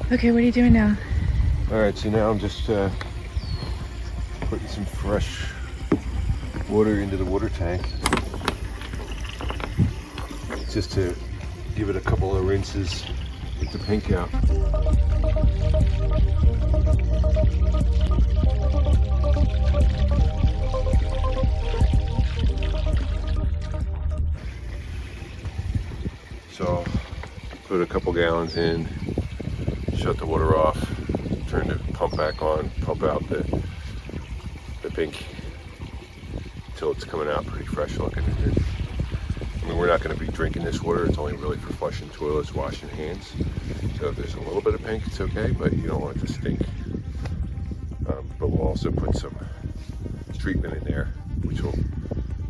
Okay, what are you doing now? All right, so now I'm just putting some fresh water into the water tank, just to give it a couple of rinses, get the pink out. So put a couple gallons in, shut the water off, turn the pump back on, pump out the pink until it's coming out pretty fresh looking. I mean, we're not going to be drinking this water. It's only really for flushing toilets, washing hands. So if there's a little bit of pink, it's okay, but you don't want it to stink. But we'll also put some treatment in there, which will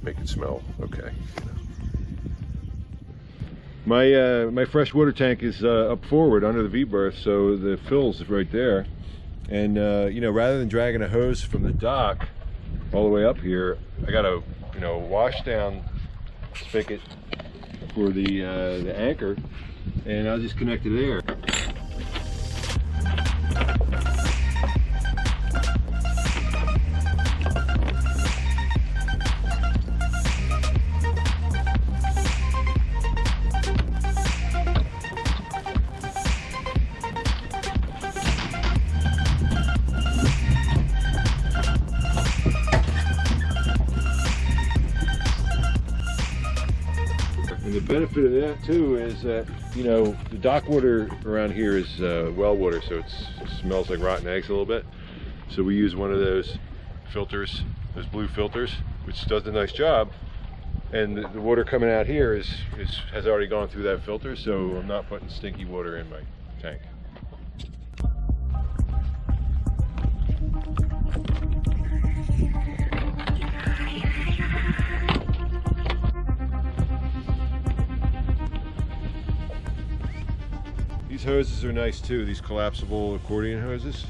make it smell okay. My fresh water tank is up forward under the V-berth, so the fill's right there. And you know, rather than dragging a hose from the dock all the way up here, I got a wash down spigot for the anchor, and I'll just connect it there. And the benefit of that too is that, you know, the dock water around here is well water, so it smells like rotten eggs a little bit. So we use one of those filters, those blue filters, which does a nice job. And the water coming out here has already gone through that filter, so I'm not putting stinky water in my tank. These hoses are nice too, these collapsible accordion hoses,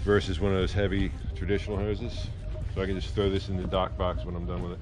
versus one of those heavy traditional hoses. So I can just throw this in the dock box when I'm done with it.